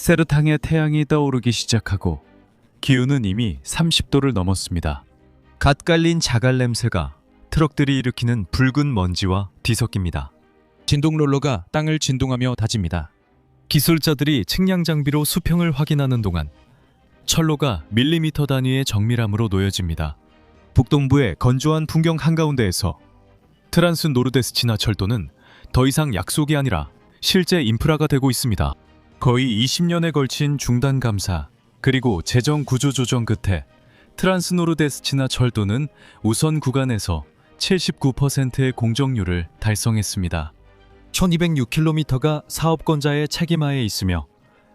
세르탕의 태양이 떠오르기 시작하고 기온은 이미 30도를 넘었습니다. 갓 깔린 자갈 냄새가 트럭들이 일으키는 붉은 먼지와 뒤섞입니다. 진동 롤러가 땅을 진동하며 다집니다. 기술자들이 측량 장비로 수평을 확인하는 동안 철로가 밀리미터 단위의 정밀함으로 놓여집니다. 북동부의 건조한 풍경 한가운데에서 트란스 노르데스치나 철도는 더 이상 약속이 아니라 실제 인프라가 되고 있습니다. 거의 20년에 걸친 중단 감사 그리고 재정 구조 조정 끝에 트란스 노르데스치나 철도는 우선 구간에서 79%의 공정률을 달성했습니다. 1206km가 사업권자의 책임하에 있으며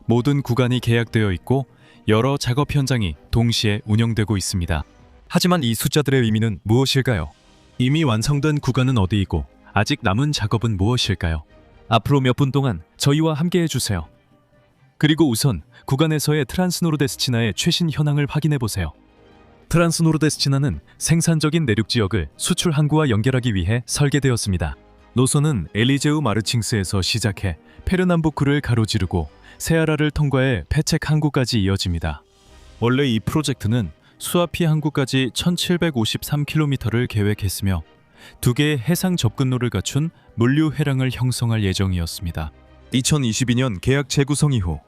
모든 구간이 계약되어 있고 여러 작업 현장이 동시에 운영되고 있습니다. 하지만 이 숫자들의 의미는 무엇일까요? 이미 완성된 구간은 어디이고 아직 남은 작업은 무엇일까요? 앞으로 몇 분 동안 저희와 함께 해주세요. 그리고 우선 구간에서의 트란스노르데스치나의 최신 현황을 확인해 보세요. 트란스노르데스치나는 생산적인 내륙 지역을 수출 항구와 연결하기 위해 설계되었습니다. 노선은 엘리제우 마르칭스에서 시작해 페르남부크를 가로지르고 세아라를 통과해 페책 항구까지 이어집니다. 원래 이 프로젝트는 수아피 항구까지 1753km를 계획했으며 2개의 해상 접근로를 갖춘 물류 회랑을 형성할 예정이었습니다. 2022년 계약 재구성 이후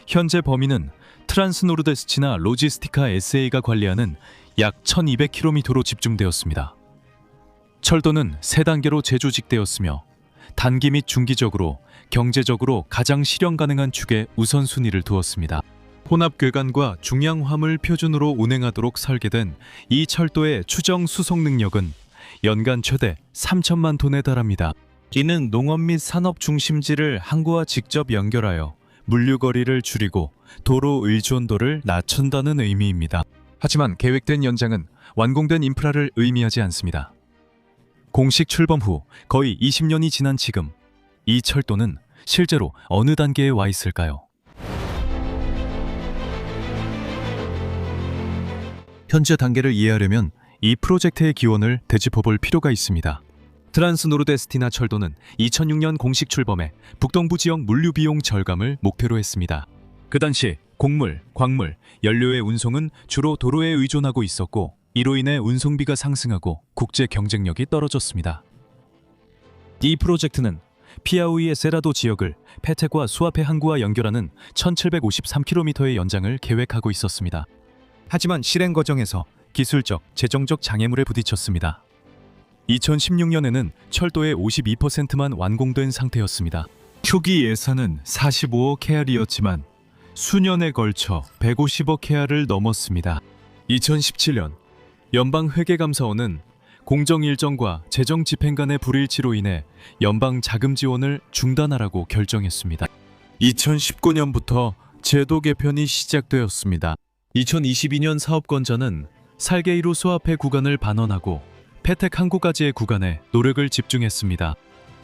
현재 범위는 트란스노르데스치나 로지스티카 SA가 관리하는 약 1200km로 집중되었습니다. 철도는 3단계로 재조직되었으며 단기 및 중기적으로 경제적으로 가장 실현 가능한 축에 우선순위를 두었습니다. 혼합 궤관과 중량 화물 표준으로 운행하도록 설계된 이 철도의 추정 수송 능력은 연간 최대 3천만 톤에 달합니다. 이는 농업 및 산업 중심지를 항구와 직접 연결하여 물류 거리를 줄이고 도로 의존도를 낮춘다는 의미입니다. 하지만 계획된 연장은 완공된 인프라를 의미하지 않습니다. 공식 출범 후 거의 20년이 지난 지금 이 철도는 실제로 어느 단계에 와 있을까요? 현재 단계를 이해하려면 이 프로젝트의 기원을 되짚어볼 필요가 있습니다. 트란스노르데스티나 철도는 2006년 공식 출범해 북동부 지역 물류 비용 절감을 목표로 했습니다. 그 당시 곡물, 광물, 연료의 운송은 주로 도로에 의존하고 있었고 이로 인해 운송비가 상승하고 국제 경쟁력이 떨어졌습니다. 이 프로젝트는 피아우이의 세라도 지역을 페텍과 수아페 항구와 연결하는 1753km의 연장을 계획하고 있었습니다. 하지만 실행 과정에서 기술적, 재정적 장애물에 부딪혔습니다. 2016년에는 철도의 52%만 완공된 상태였습니다. 초기 예산은 45억 케알이었지만 수년에 걸쳐 150억 케알을 넘었습니다. 2017년 연방회계감사원은 공정 일정과 재정 집행 간의 불일치로 인해 연방 자금 지원을 중단하라고 결정했습니다. 2019년부터 제도 개편이 시작되었습니다. 2022년 사업권자는 살게이루 수아페 구간을 반환하고 페텍 항구까지의 구간에 노력을 집중했습니다.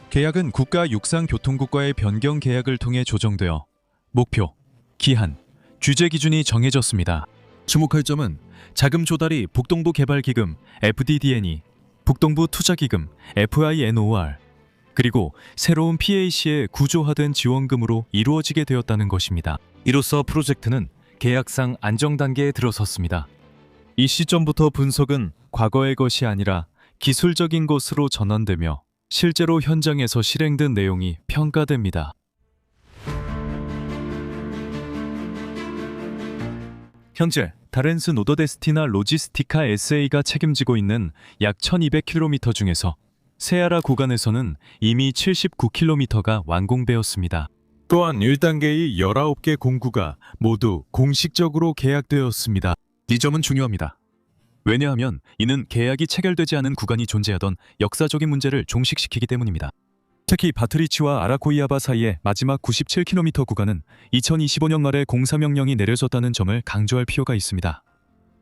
계약은 국가육상교통국과의 변경 계약을 통해 조정되어 목표, 기한, 규제 기준이 정해졌습니다. 주목할 점은 자금 조달이 북동부 개발기금 FDDN이, 북동부 투자기금 FINOR, 그리고 새로운 PAC의 구조화된 지원금으로 이루어지게 되었다는 것입니다. 이로써 프로젝트는 계약상 안정 단계에 들어섰습니다. 이 시점부터 분석은 과거의 것이 아니라 기술적인 것으로 전환되며 실제로 현장에서 실행된 내용이 평가됩니다. 현재 다렌스 노더데스티나 로지스티카 SA가 책임지고 있는 약 1200km 중에서 세아라 구간에서는 이미 79km가 완공되었습니다. 또한 1단계의 19개 공구가 모두 공식적으로 계약되었습니다. 이 점은 중요합니다. 왜냐하면 이는 계약이 체결되지 않은 구간이 존재하던 역사적인 문제를 종식시키기 때문입니다. 특히 바트리치와 아라코이아바 사이의 마지막 97km 구간은 2025년 말에 공사 명령이 내려졌다는 점을 강조할 필요가 있습니다.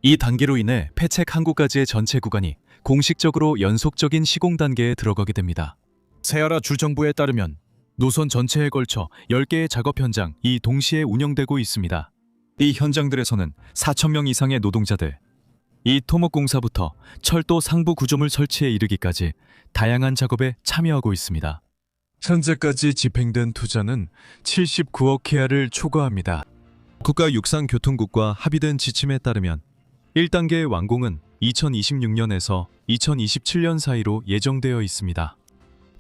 이 단계로 인해 페책 항구까지의 전체 구간이 공식적으로 연속적인 시공 단계에 들어가게 됩니다. 세아라 주정부에 따르면 노선 전체에 걸쳐 10개의 작업 현장이 동시에 운영되고 있습니다. 이 현장들에서는 4,000명 이상의 노동자들, 이 토목공사부터 철도 상부 구조물 설치에 이르기까지 다양한 작업에 참여하고 있습니다. 현재까지 집행된 투자는 79억 케아를 초과합니다. 국가육상교통국과 합의된 지침에 따르면 1단계의 완공은 2026년에서 2027년 사이로 예정되어 있습니다.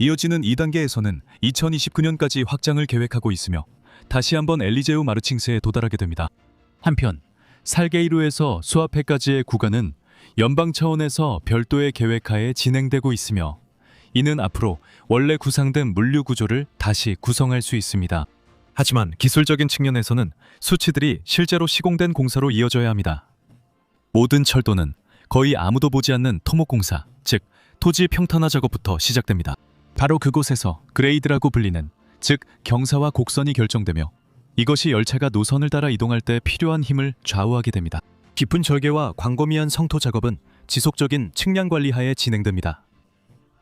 이어지는 2단계에서는 2029년까지 확장을 계획하고 있으며 다시 한번 엘리제우 마르칭스에 도달하게 됩니다. 한편 살게이루에서 수아페까지의 구간은 연방 차원에서 별도의 계획하에 진행되고 있으며 이는 앞으로 원래 구상된 물류 구조를 다시 구성할 수 있습니다. 하지만 기술적인 측면에서는 수치들이 실제로 시공된 공사로 이어져야 합니다. 모든 철도는 거의 아무도 보지 않는 토목공사, 즉 토지 평탄화 작업부터 시작됩니다. 바로 그곳에서 그레이드라고 불리는, 즉 경사와 곡선이 결정되며 이것이 열차가 노선을 따라 이동할 때 필요한 힘을 좌우하게 됩니다. 깊은 절개와 광범위한 성토 작업은 지속적인 측량 관리 하에 진행됩니다.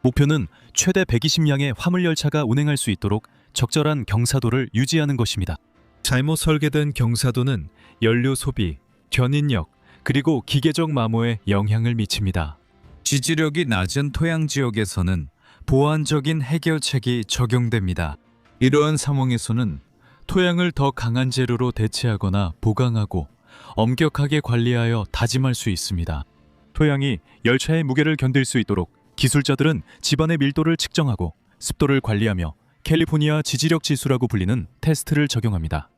목표는 최대 120량의 화물 열차가 운행할 수 있도록 적절한 경사도를 유지하는 것입니다. 잘못 설계된 경사도는 연료 소비, 견인력, 그리고 기계적 마모에 영향을 미칩니다. 지지력이 낮은 토양 지역에서는 보완적인 해결책이 적용됩니다. 이러한 상황에서는 토양을 더 강한 재료로 대체하거나 보강하고 엄격하게 관리하여 다짐할 수 있습니다. 토양이 열차의 무게를 견딜 수 있도록 기술자들은 지반의 밀도를 측정하고 습도를 관리하며 캘리포니아 지지력 지수라고 불리는 테스트를 적용합니다.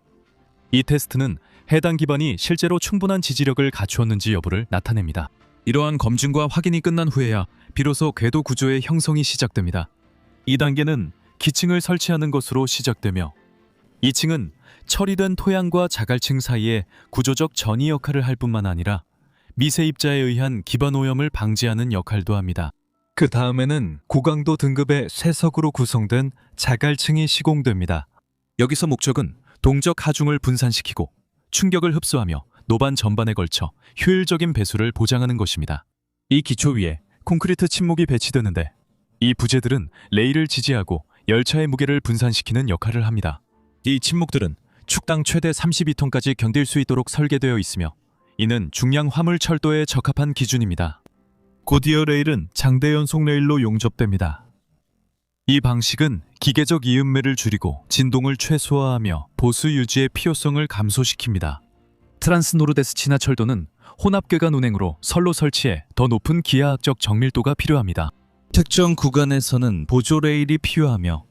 이 테스트는 해당 기반이 실제로 충분한 지지력을 갖추었는지 여부를 나타냅니다. 이러한 검증과 확인이 끝난 후에야 비로소 궤도 구조의 형성이 시작됩니다. 2단계는 기층을 설치하는 것으로 시작되며 2층은 처리된 토양과 자갈층 사이에 구조적 전이 역할을 할 뿐만 아니라 미세 입자에 의한 기반 오염을 방지하는 역할도 합니다. 그 다음에는 고강도 등급의 쇠석으로 구성된 자갈층이 시공됩니다. 여기서 목적은 동적 하중을 분산시키고 충격을 흡수하며 노반 전반에 걸쳐 효율적인 배수를 보장하는 것입니다. 이 기초 위에 콘크리트 침목이 배치되는데 이 부재들은 레일을 지지하고 열차의 무게를 분산시키는 역할을 합니다. 이 침목들은 축당 최대 32톤까지 견딜 수 있도록 설계되어 있으며 이는 중량 화물 철도에 적합한 기준입니다. 고디어 레일은 장대 연속 레일로 용접됩니다. 이 방식은 기계적 이음매를 줄이고 진동을 최소화하며 보수 유지의 필요성을 감소시킵니다. 트란스노르데스치나 철도는 혼합궤간 운행으로 선로 설치에 더 높은 기하학적 정밀도가 필요합니다. 특정 구간에서는 보조 레일이 필요하며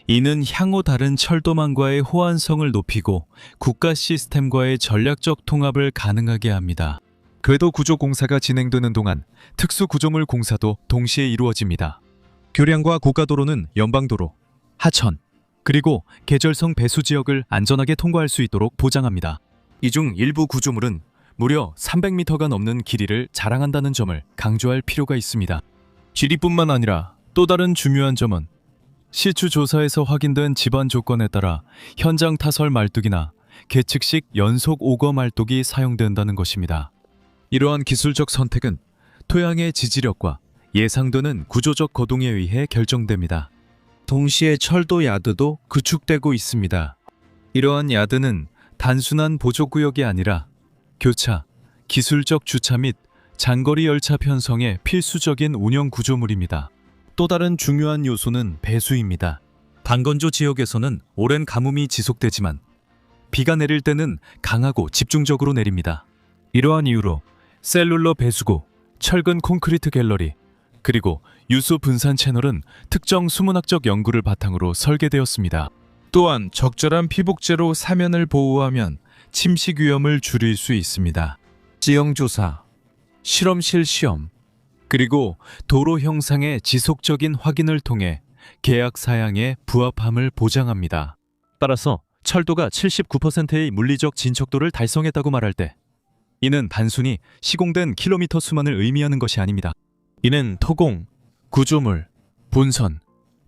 이는 향후 다른 철도망과의 호환성을 높이고 국가 시스템과의 전략적 통합을 가능하게 합니다. 궤도 구조 공사가 진행되는 동안 특수 구조물 공사도 동시에 이루어집니다. 교량과 고가도로는 연방도로, 하천, 그리고 계절성 배수 지역을 안전하게 통과할 수 있도록 보장합니다. 이 중 일부 구조물은 무려 300m가 넘는 길이를 자랑한다는 점을 강조할 필요가 있습니다. 길이뿐만 아니라 또 다른 중요한 점은 시추 조사에서 확인된 지반 조건에 따라 현장 타설 말뚝이나 계측식 연속 오거 말뚝이 사용된다는 것입니다. 이러한 기술적 선택은 토양의 지지력과 예상되는 구조적 거동에 의해 결정됩니다. 동시에 철도 야드도 구축되고 있습니다. 이러한 야드는 단순한 보조구역이 아니라 교차, 기술적 주차 및 장거리 열차 편성의 필수적인 운영 구조물입니다. 또 다른 중요한 요소는 배수입니다. 반건조 지역에서는 오랜 가뭄이 지속되지만 비가 내릴 때는 강하고 집중적으로 내립니다. 이러한 이유로 셀룰러 배수구, 철근 콘크리트 갤러리, 그리고 유수 분산 채널은 특정 수문학적 연구를 바탕으로 설계되었습니다. 또한 적절한 피복제로 사면을 보호하면 침식 위험을 줄일 수 있습니다. 지형조사, 실험실 시험, 그리고 도로 형상의 지속적인 확인을 통해 계약 사양의 부합함을 보장합니다. 따라서 철도가 79%의 물리적 진척도를 달성했다고 말할 때 이는 단순히 시공된 킬로미터 수만을 의미하는 것이 아닙니다. 이는 토공, 구조물, 본선,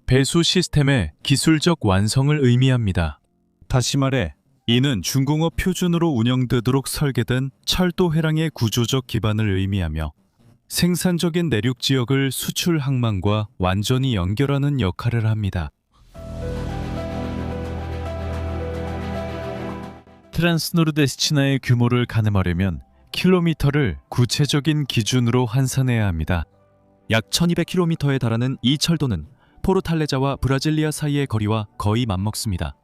배수 시스템의 기술적 완성을 의미합니다. 다시 말해 이는 중공업 표준으로 운영되도록 설계된 철도 회랑의 구조적 기반을 의미하며 생산적인 내륙 지역을 수출 항만과 완전히 연결하는 역할을 합니다. 트란스노르데스치나의 규모를 가늠하려면 킬로미터를 구체적인 기준으로 환산해야 합니다. 약 1200km에 달하는 이 철도는 포르탈레자와 브라질리아 사이의 거리와 거의 맞먹습니다.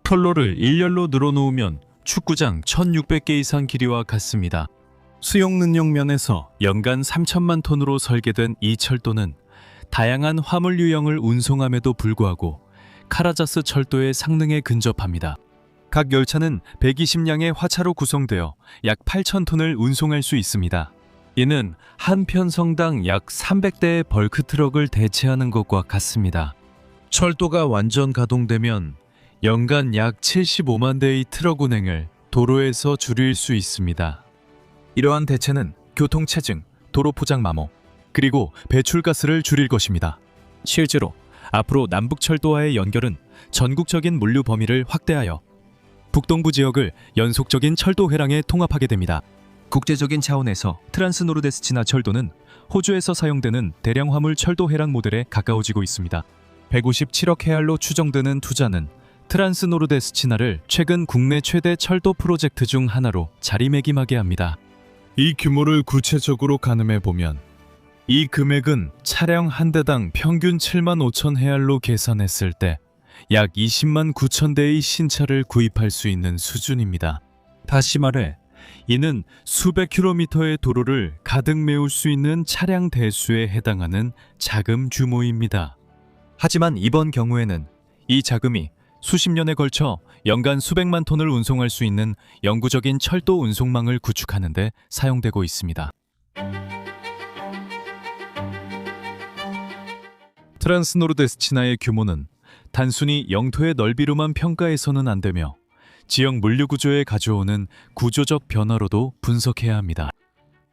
철로를 일렬로 늘어놓으면 축구장 1600개 이상 길이와 같습니다. 수용 능력 면에서 연간 3천만 톤으로 설계된 이 철도는 다양한 화물 유형을 운송함에도 불구하고 카라자스 철도의 상능에 근접합니다. 각 열차는 120량의 화차로 구성되어 약 8,000톤을 운송할 수 있습니다. 이는 한 편성당 약 300대의 벌크 트럭을 대체하는 것과 같습니다. 철도가 완전 가동되면 연간 약 75만 대의 트럭 운행을 도로에서 줄일 수 있습니다. 이러한 대체는 교통체증, 도로 포장 마모, 그리고 배출가스를 줄일 것입니다. 실제로 앞으로 남북철도와의 연결은 전국적인 물류 범위를 확대하여 북동부 지역을 연속적인 철도 회랑에 통합하게 됩니다. 국제적인 차원에서 트란스노르데스치나 철도는 호주에서 사용되는 대량 화물 철도 회랑 모델에 가까워지고 있습니다. 157억 헤알로 추정되는 투자는 트란스노르데스치나를 최근 국내 최대 철도 프로젝트 중 하나로 자리매김하게 합니다. 이 규모를 구체적으로 가늠해 보면 이 금액은 차량 한 대당 평균 7만 5천 헤알로 계산했을 때 약 20만 9천 대의 신차를 구입할 수 있는 수준입니다. 다시 말해 이는 수백 킬로미터의 도로를 가득 메울 수 있는 차량 대수에 해당하는 자금 규모입니다. 하지만 이번 경우에는 이 자금이 수십 년에 걸쳐 연간 수백만 톤을 운송할 수 있는 영구적인 철도 운송망을 구축하는 데 사용되고 있습니다. 트란스노르데스치나의 규모는 단순히 영토의 넓이로만 평가해서는 안 되며 지역 물류 구조에 가져오는 구조적 변화로도 분석해야 합니다.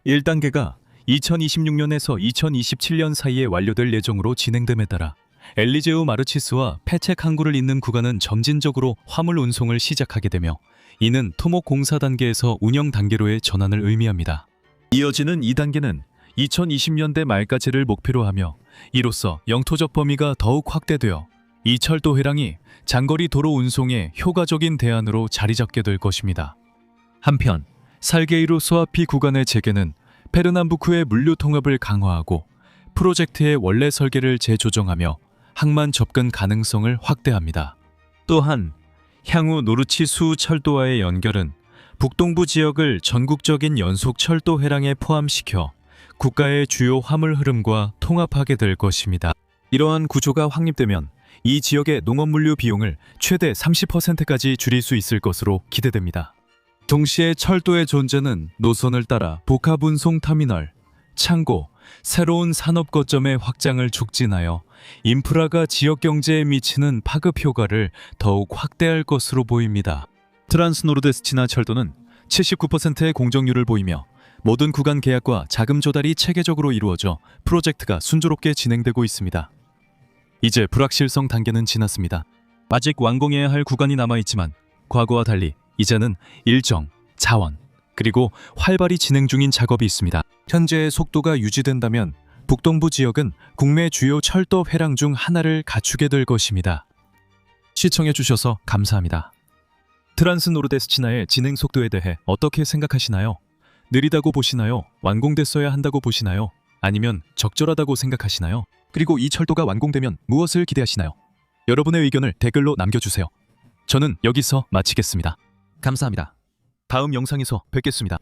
1단계가 2026년에서 2027년 사이에 완료될 예정으로 진행됨에 따라 엘리제우 마르치스와 페체 항구를 잇는 구간은 점진적으로 화물 운송을 시작하게 되며 이는 토목 공사 단계에서 운영 단계로의 전환을 의미합니다. 이어지는 2단계는 2020년대 말까지를 목표로 하며 이로써 영토적 범위가 더욱 확대되어 이 철도 회랑이 장거리 도로 운송의 효과적인 대안으로 자리 잡게 될 것입니다. 한편 살게이루 소아피 구간의 재개는 페르남부크의 물류 통합을 강화하고 프로젝트의 원래 설계를 재조정하며 항만 접근 가능성을 확대합니다. 또한 향후 노르치수 철도와의 연결은 북동부 지역을 전국적인 연속 철도 회랑에 포함시켜 국가의 주요 화물 흐름과 통합하게 될 것입니다. 이러한 구조가 확립되면 이 지역의 농업 물류 비용을 최대 30%까지 줄일 수 있을 것으로 기대됩니다. 동시에 철도의 존재는 노선을 따라 복합운송 터미널, 창고, 새로운 산업 거점의 확장을 촉진하여 인프라가 지역 경제에 미치는 파급 효과를 더욱 확대할 것으로 보입니다. 트란스노르데스치나 철도는 79%의 공정률을 보이며 모든 구간 계약과 자금 조달이 체계적으로 이루어져 프로젝트가 순조롭게 진행되고 있습니다. 이제 불확실성 단계는 지났습니다. 아직 완공해야 할 구간이 남아있지만 과거와 달리 이제는 일정, 자원, 그리고 활발히 진행 중인 작업이 있습니다. 현재의 속도가 유지된다면 북동부 지역은 국내 주요 철도 회랑 중 하나를 갖추게 될 것입니다. 시청해주셔서 감사합니다. 트란스노르데스치나의 진행 속도에 대해 어떻게 생각하시나요? 느리다고 보시나요? 완공됐어야 한다고 보시나요? 아니면 적절하다고 생각하시나요? 그리고 이 철도가 완공되면 무엇을 기대하시나요? 여러분의 의견을 댓글로 남겨주세요. 저는 여기서 마치겠습니다. 감사합니다. 다음 영상에서 뵙겠습니다.